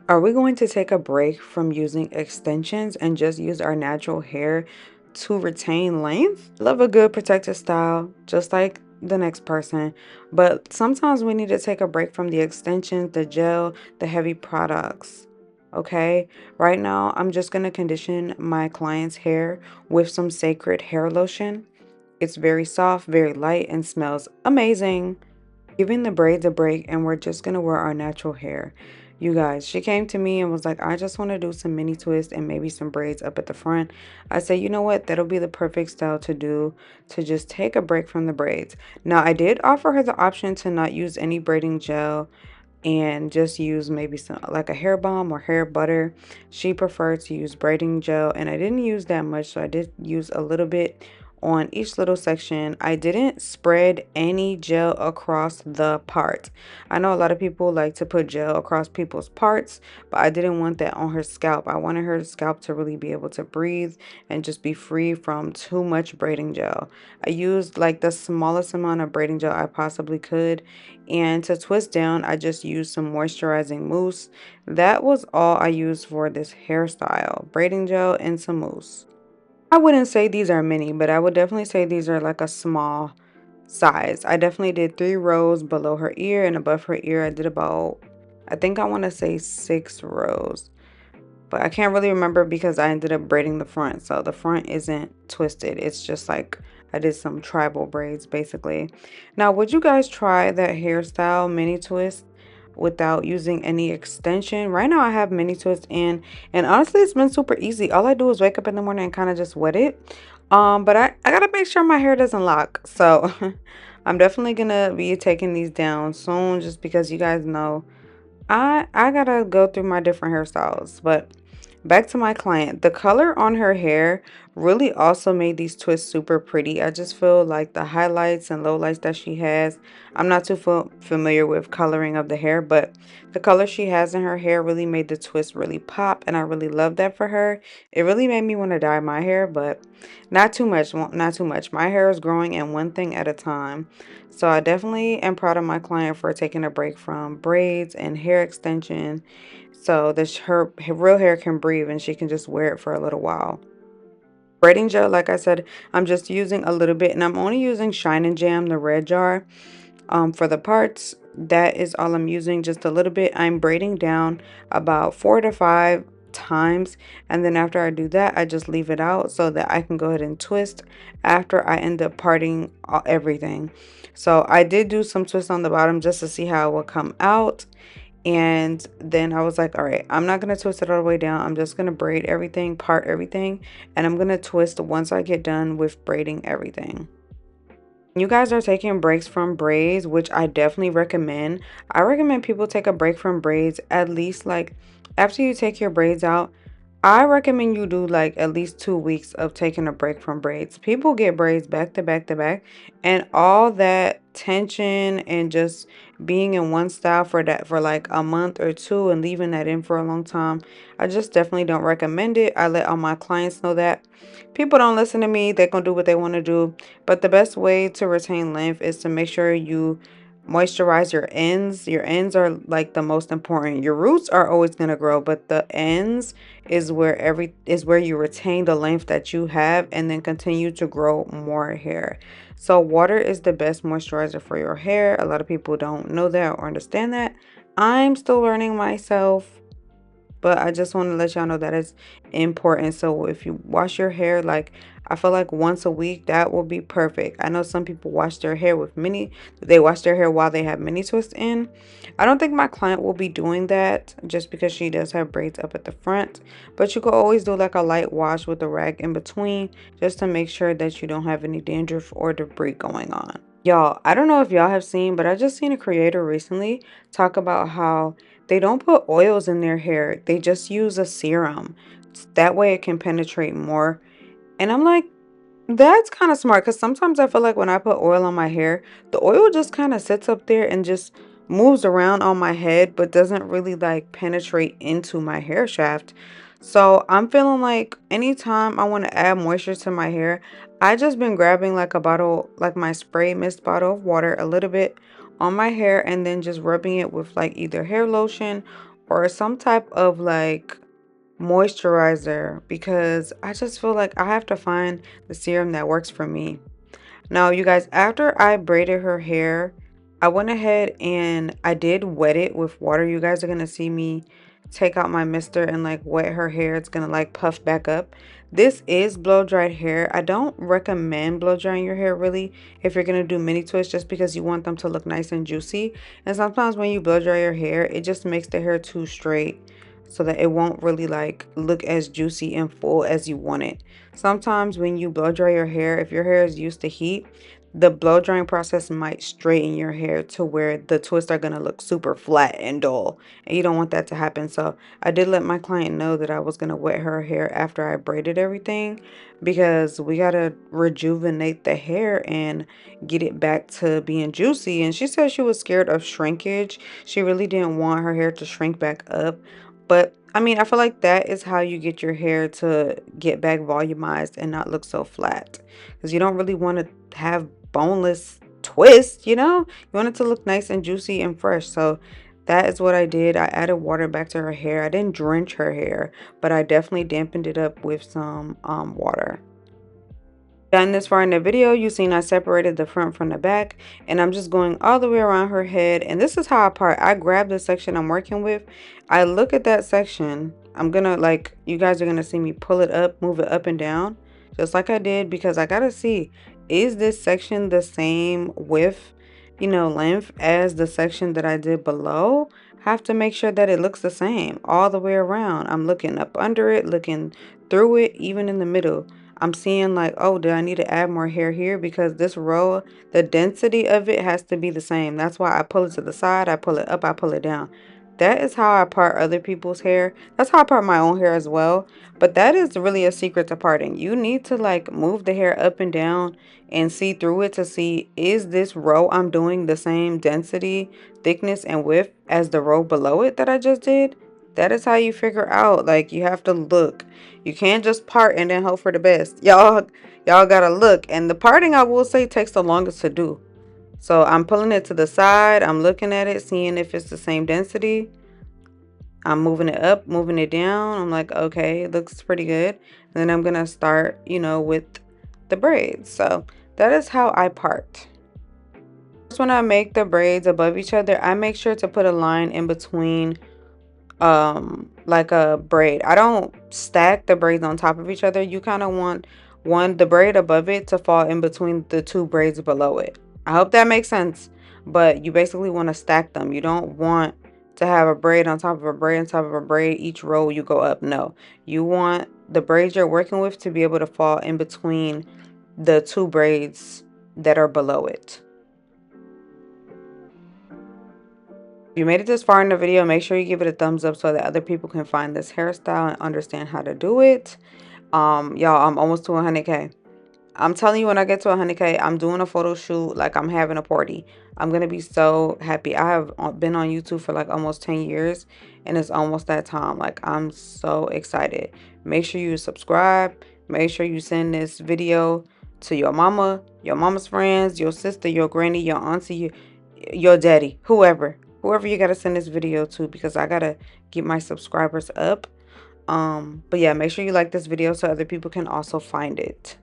Are we going to take a break from using extensions and just use our natural hair to retain length? Love a good protective style, just like the next person, but sometimes we need to take a break from the extensions, the gel, the heavy products. Okay, right now I'm just gonna condition my client's hair with some sacred hair lotion. It's very soft, very light, and smells amazing. Giving the braids a break, and we're just gonna wear our natural hair. You guys, she came to me and was like, I just want to do some mini twists and maybe some braids up at the front. I said, you know what, that'll be the perfect style to do, to just take a break from the braids. Now I did offer her the option to not use any braiding gel and just use maybe some like a hair balm or hair butter. She preferred to use braiding gel, and I didn't use that much, so I did use a little bit on each little section. I didn't spread any gel across the part. I know a lot of people like to put gel across people's parts, but I didn't want that on her scalp. I wanted her scalp to really be able to breathe and just be free from too much braiding gel. I used like the smallest amount of braiding gel I possibly could, and to twist down I just used some moisturizing mousse. That was all I used for this hairstyle: braiding gel and some mousse. I wouldn't say these are mini, but I would definitely say these are like a small size. I definitely did 3 rows below her ear, and above her ear I did about, I think I want to say 6 rows, but I can't really remember because I ended up braiding the front, so the front isn't twisted. It's just like I did some tribal braids basically. Now, would you guys try that hairstyle mini twist without using any extension? Right now I have mini twist in, and honestly it's been super easy. All I do is wake up in the morning and kind of just wet it. But I gotta make sure my hair doesn't lock, so I'm definitely gonna be taking these down soon, just because you guys know I gotta go through my different hairstyles. But back to my client, the color on her hair really also made these twists super pretty. I just feel like the highlights and lowlights that she has, I'm not too familiar with coloring of the hair, but the color she has in her hair really made the twist really pop, and I really love that for her. It really made me want to dye my hair, but not too much, not too much. My hair is growing, and one thing at a time. So I definitely am proud of my client for taking a break from braids and hair extension, so that her real hair can breathe and she can just wear it for a little while. Braiding gel, like I said, I'm just using a little bit, and I'm only using Shine and Jam, the red jar, for the parts. That is all I'm using, just a little bit. I'm braiding down about 4 to 5 times, and then after I do that I just leave it out so that I can go ahead and twist after I end up parting everything. So I did do some twists on the bottom just to see how it will come out, and then I was like, all right, I'm not going to twist it all the way down. I'm just going to braid everything, part everything, and I'm going to twist once I get done with braiding everything. You guys are taking breaks from braids, which I definitely recommend. I recommend people take a break from braids at least, like, after you take your braids out. I recommend you do like at least 2 weeks of taking a break from braids. People get braids back to back to back, and all that tension and just being in one style for that for like a month or two and leaving that in for a long time, I just definitely don't recommend it. I let all my clients know that. People don't listen to me, they're gonna do what they want to do. But the best way to retain length is to make sure you moisturize your ends. Your ends are like the most important. Your roots are always going to grow, but the ends is where you retain the length that you have and then continue to grow more hair. So water is the best moisturizer for your hair. A lot of people don't know that or understand that. I'm still learning myself, but I just want to let y'all know that it's important. So if you wash your hair, like, I feel like once a week, that will be perfect. I know some people wash their hair with they wash their hair while they have mini twists in. I don't think my client will be doing that just because she does have braids up at the front. But you could always do like a light wash with a rag in between, just to make sure that you don't have any dandruff or debris going on. Y'all, I don't know if y'all have seen, but I just seen a creator recently talk about how they don't put oils in their hair. They just use a serum. That way it can penetrate more. And I'm like, that's kind of smart, because sometimes I feel like when I put oil on my hair, the oil just kind of sits up there and just moves around on my head, but doesn't really like penetrate into my hair shaft. So I'm feeling like anytime I want to add moisture to my hair, I just been grabbing like a bottle, like my spray mist bottle of water, a little bit on my hair, and then just rubbing it with like either hair lotion or some type of like moisturizer, because I just feel like I have to find the serum that works for me. Now, you guys, after I braided her hair, I went ahead and I did wet it with water. You guys are going to see me take out my mister and like wet her hair. It's going to like puff back up. This is blow dried hair. I don't recommend blow drying your hair really if you're going to do mini twists, just because you want them to look nice and juicy. And sometimes when you blow dry your hair, it just makes the hair too straight, so that it won't really like look as juicy and full as you want it. Sometimes when you blow dry your hair, if your hair is used to heat, the blow drying process might straighten your hair to where the twists are going to look super flat and dull. And you don't want that to happen. So I did let my client know that I was going to wet her hair after I braided everything, because we got to rejuvenate the hair and get it back to being juicy. And she said she was scared of shrinkage. She really didn't want her hair to shrink back up. But I mean, I feel like that is how you get your hair to get back volumized and not look so flat. Because you don't really want to have boneless twist, you know? You want it to look nice and juicy and fresh. So that is what I did. I added water back to her hair. I didn't drench her hair, but I definitely dampened it up with some water. Done this far in the video, you've seen I separated the front from the back, and I'm just going all the way around her head. And this is how I part. I grab the section I'm working with. I look at that section. I'm gonna, like, you guys are gonna see me pull it up, move it up and down, just like I did, because I gotta see, is this section the same width, length as the section that I did below? Have to make sure that it looks the same all the way around. I'm looking up under it, looking through it, even in the middle. I'm seeing like, oh, do I need to add more hair here? Because this row, the density of it has to be the same. That's why I pull it to the side, I pull it up, I pull it down. That is how I part other people's hair. That's how I part my own hair as well. But that is really a secret to parting. You need to like move the hair up and down and see through it to see, is this row I'm doing the same density, thickness, and width as the row below it that I just did? That is how you figure out. Like, you have to look. You can't just part and then hope for the best. Y'all gotta look. And the parting, I will say, takes the longest to do. So I'm pulling it to the side. I'm looking at it, seeing if it's the same density. I'm moving it up, moving it down. I'm like, okay, it looks pretty good. And then I'm gonna start, with the braids. So that is how I part. First, when I make the braids above each other, I make sure to put a line in between like a braid. I don't stack the braids on top of each other. You kind of want the braid above it to fall in between the two braids below it. I hope that makes sense. But you basically want to stack them. You don't want to have a braid on top of a braid on top of a braid. Each row you go up. No, you want the braids you're working with to be able to fall in between the two braids that are below it. If you made it this far in the video, make sure you give it a thumbs up so that other people can find this hairstyle and understand how to do it. Y'all, I'm almost to 100K. I'm telling you, when I get to 100K, I'm doing a photo shoot like I'm having a party. I'm gonna be so happy. I have been on YouTube for like almost 10 years, and it's almost that time. Like, I'm so excited. Make sure you subscribe. Make sure you send this video to your mama, your mama's friends, your sister, your granny, your auntie, your daddy, whoever you gotta send this video to, because I gotta get my subscribers up. But yeah, make sure you like this video so other people can also find it.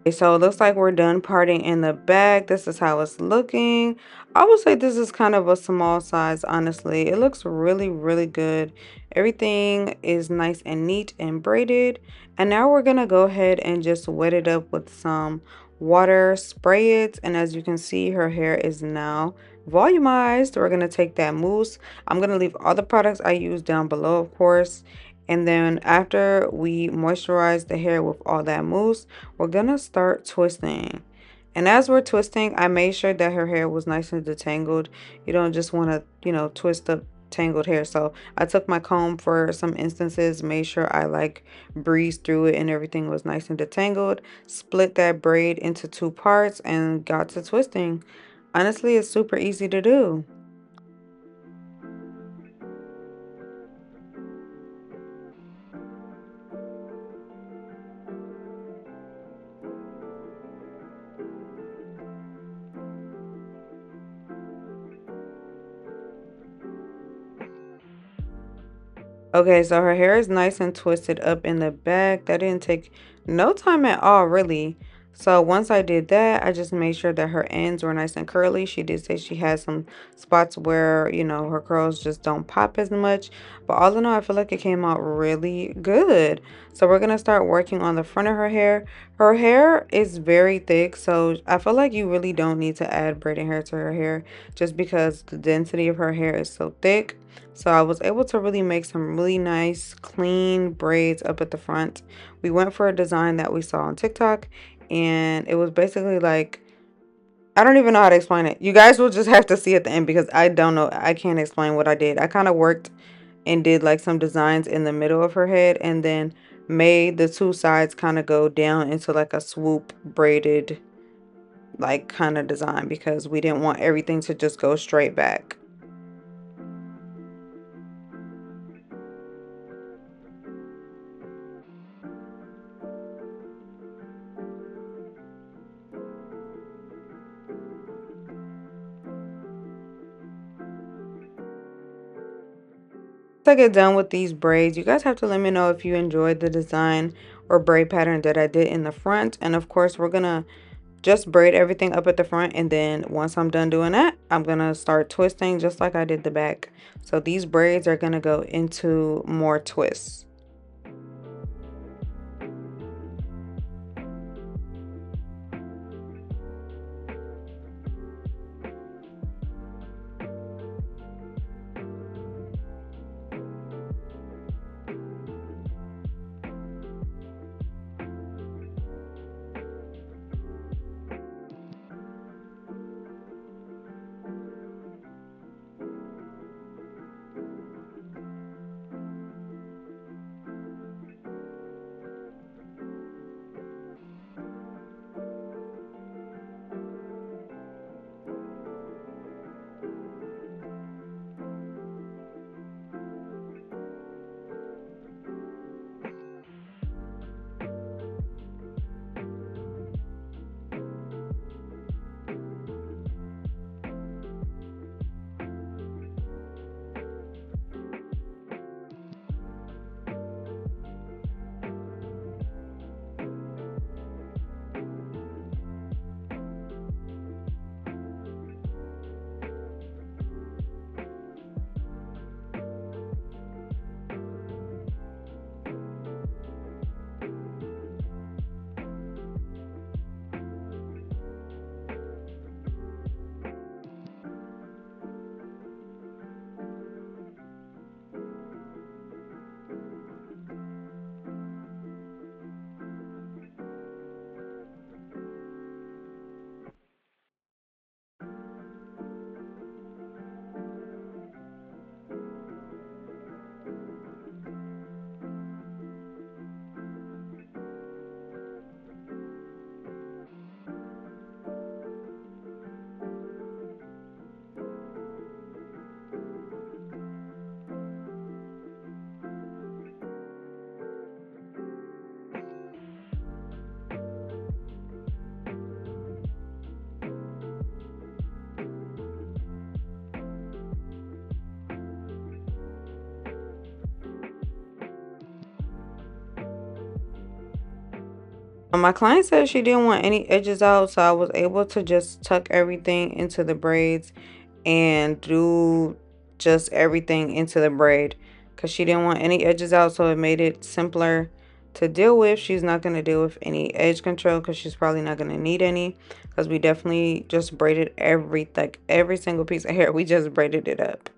So it looks like we're done parting in the back. This is how it's looking. I would say this is kind of a small size, honestly. It looks really, really good. Everything is nice and neat and braided. And now we're going to go ahead and just wet it up with some water, spray it. And as you can see, her hair is now volumized. We're going to take that mousse. I'm going to leave all the products I use down below, of course. And then after we moisturize the hair with all that mousse, we're gonna start twisting. And as we're twisting, I made sure that her hair was nice and detangled. You don't just want to, twist up tangled hair. So I took my comb for some instances, made sure I like breezed through it and everything was nice and detangled. Split that braid into two parts and got to twisting. Honestly, it's super easy to do. Okay, so her hair is nice and twisted up in the back. That didn't take no time at all, really. So once I did that, I just made sure that her ends were nice and curly. She did say she had some spots where, her curls just don't pop as much. But all in all, I feel like it came out really good. So we're going to start working on the front of her hair. Her hair is very thick, so I feel like you really don't need to add braiding hair to her hair just because the density of her hair is so thick. So I was able to really make some really nice, clean braids up at the front. We went for a design that we saw on TikTok, and it was basically like, I don't even know how to explain it. You guys will just have to see at the end because I don't know. I can't explain what I did. I kind of worked and did like some designs in the middle of her head and then made the two sides kind of go down into like a swoop braided like kind of design because we didn't want everything to just go straight back. I get done with these braids, you guys have to let me know if you enjoyed the design or braid pattern that I did in the front. And of course, we're gonna just braid everything up at the front, and then once I'm done doing that, I'm gonna start twisting just like I did the back. So these braids are gonna go into more twists. My client said she didn't want any edges out, so I was able to just tuck everything into the braids and do just everything into the braid because she didn't want any edges out, so it made it simpler to deal with. She's not going to deal with any edge control because she's probably not going to need any because we definitely just braided every single piece of hair. We just braided it up.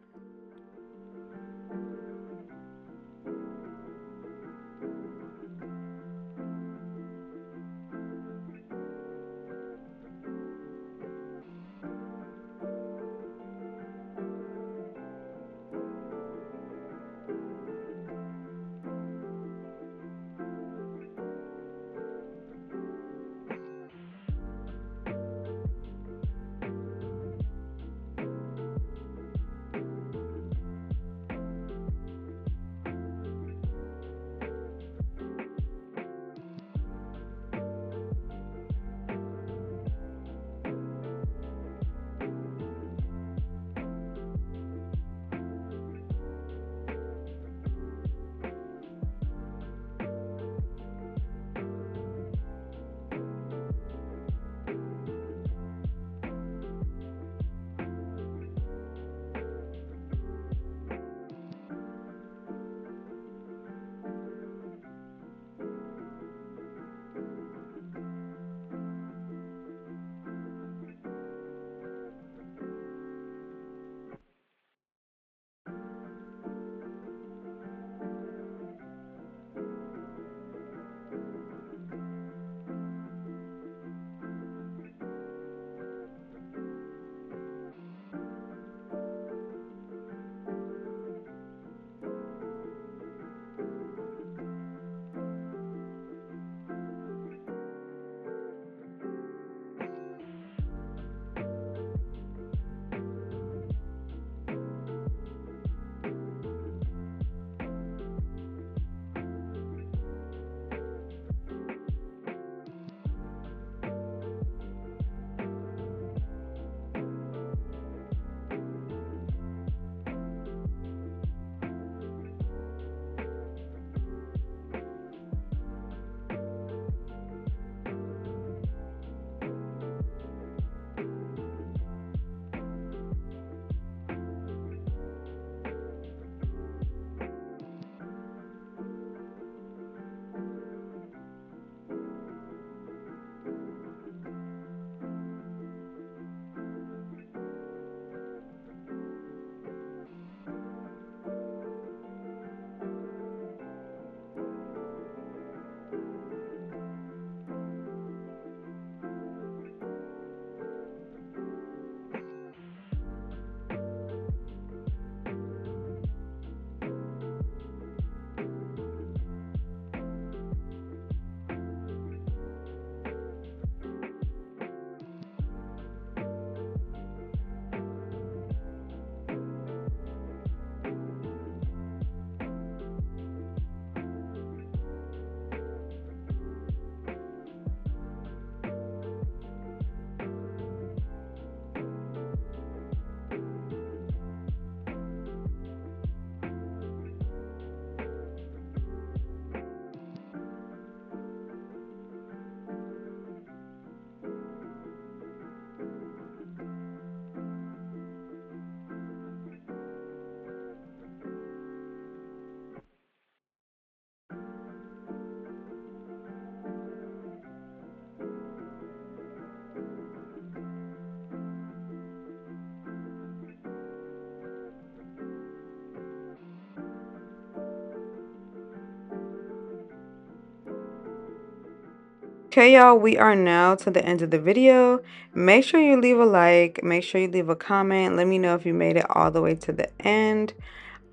Okay, y'all, we are now to the end of the video. Make sure you leave a like, make sure you leave a comment. Let me know if you made it all the way to the end.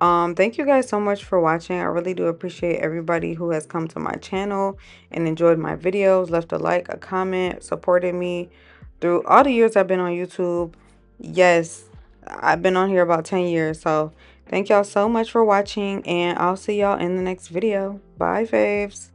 Thank you guys so much for watching. I really do appreciate everybody who has come to my channel and enjoyed my videos, left a like, a comment, supported me through all the years I've been on YouTube. Yes, I've been on here about 10 years. So thank y'all so much for watching, and I'll see y'all in the next video. Bye, faves.